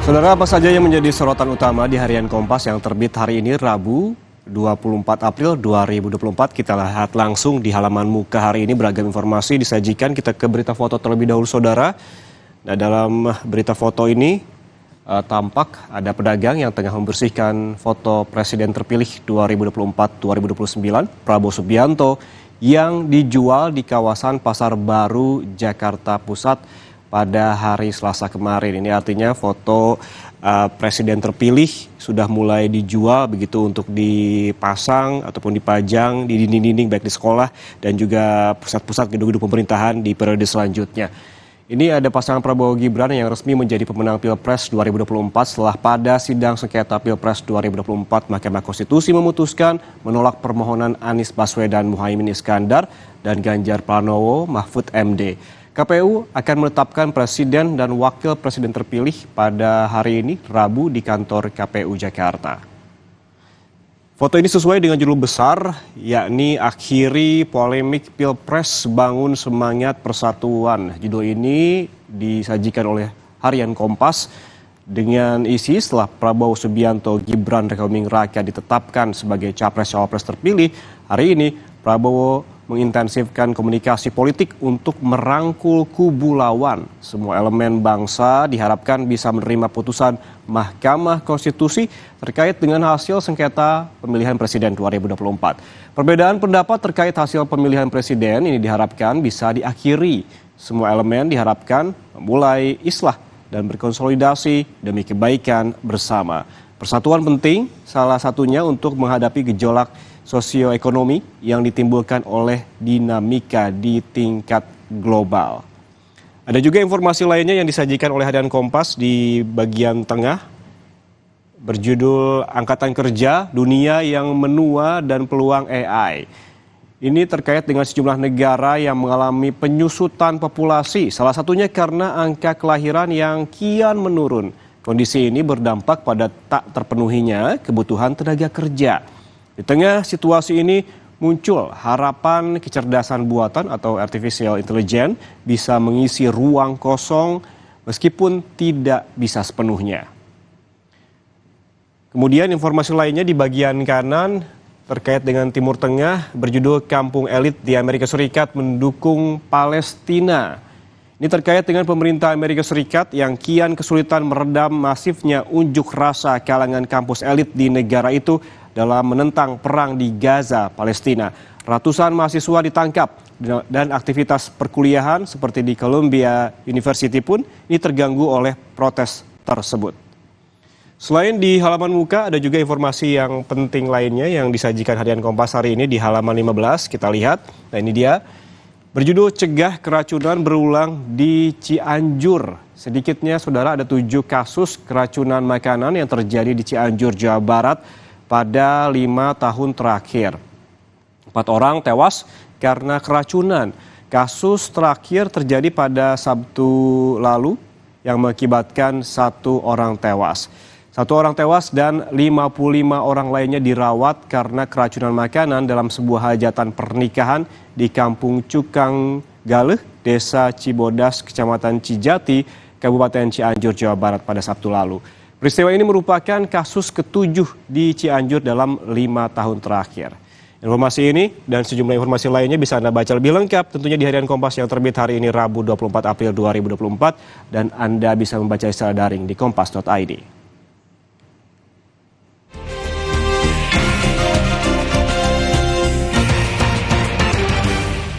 Saudara, apa saja yang menjadi sorotan utama di harian Kompas yang terbit hari ini Rabu 24 April 2024? Kita lihat langsung di halaman muka hari ini, beragam informasi disajikan. Kita ke berita foto terlebih dahulu, saudara. Nah, dalam berita foto ini tampak ada pedagang yang tengah membersihkan foto Presiden terpilih 2024-2029 Prabowo Subianto yang dijual di kawasan Pasar Baru, Jakarta Pusat pada hari Selasa kemarin. Ini artinya foto Presiden terpilih sudah mulai dijual begitu untuk dipasang ataupun dipajang di dinding-dinding baik di sekolah dan juga pusat-pusat gedung-gedung pemerintahan di periode selanjutnya. Ini ada pasangan Prabowo Gibran yang resmi menjadi pemenang Pilpres 2024 setelah pada sidang sengketa Pilpres 2024 Mahkamah Konstitusi memutuskan menolak permohonan Anies Baswedan, Muhaimin Iskandar, dan Ganjar Pranowo Mahfud MD. KPU akan menetapkan presiden dan wakil presiden terpilih pada hari ini, Rabu, di kantor KPU Jakarta. Foto ini sesuai dengan judul besar, yakni Akhiri Polemik Pilpres, Bangun Semangat Persatuan. Judul ini disajikan oleh harian Kompas dengan isi setelah Prabowo Subianto Gibran Rakabuming Raka ditetapkan sebagai capres-cawapres terpilih. Hari ini Prabowo mengintensifkan komunikasi politik untuk merangkul kubu lawan. Semua elemen bangsa diharapkan bisa menerima putusan Mahkamah Konstitusi terkait dengan hasil sengketa pemilihan presiden 2024. Perbedaan pendapat terkait hasil pemilihan presiden ini diharapkan bisa diakhiri. Semua elemen diharapkan memulai islah dan berkonsolidasi demi kebaikan bersama. Persatuan penting, salah satunya untuk menghadapi gejolak sosioekonomi yang ditimbulkan oleh dinamika di tingkat global. Ada juga informasi lainnya yang disajikan oleh harian Kompas di bagian tengah, berjudul Angkatan Kerja Dunia yang Menua dan Peluang AI. Ini terkait dengan sejumlah negara yang mengalami penyusutan populasi, salah satunya karena angka kelahiran yang kian menurun. Kondisi ini berdampak pada tak terpenuhinya kebutuhan tenaga kerja. Di tengah situasi ini muncul harapan kecerdasan buatan atau artificial intelligence bisa mengisi ruang kosong meskipun tidak bisa sepenuhnya. Kemudian informasi lainnya di bagian kanan terkait dengan Timur Tengah, berjudul Kampung Elit di Amerika Serikat mendukung Palestina. Ini terkait dengan pemerintah Amerika Serikat yang kian kesulitan meredam masifnya unjuk rasa kalangan kampus elit di negara itu dalam menentang perang di Gaza, Palestina. Ratusan mahasiswa ditangkap dan aktivitas perkuliahan seperti di Columbia University pun ini terganggu oleh protes tersebut. Selain di halaman muka, ada juga informasi yang penting lainnya yang disajikan harian Kompas hari ini di halaman 15. Kita lihat, nah ini dia. Berjudul Cegah Keracunan Berulang di Cianjur. Sedikitnya, saudara, ada 7 kasus keracunan makanan yang terjadi di Cianjur, Jawa Barat pada 5 tahun terakhir. 4 orang tewas karena keracunan. Kasus terakhir terjadi pada Sabtu lalu yang mengakibatkan 1 orang tewas. 1 orang tewas dan 55 orang lainnya dirawat karena keracunan makanan dalam sebuah hajatan pernikahan di Kampung Cukang Galeh, Desa Cibodas, Kecamatan Cijati, Kabupaten Cianjur, Jawa Barat pada Sabtu lalu. Peristiwa ini merupakan kasus ke-7 di Cianjur dalam 5 tahun terakhir. Informasi ini dan sejumlah informasi lainnya bisa Anda baca lebih lengkap tentunya di harian Kompas yang terbit hari ini Rabu 24 April 2024 dan Anda bisa membaca secara daring di kompas.id.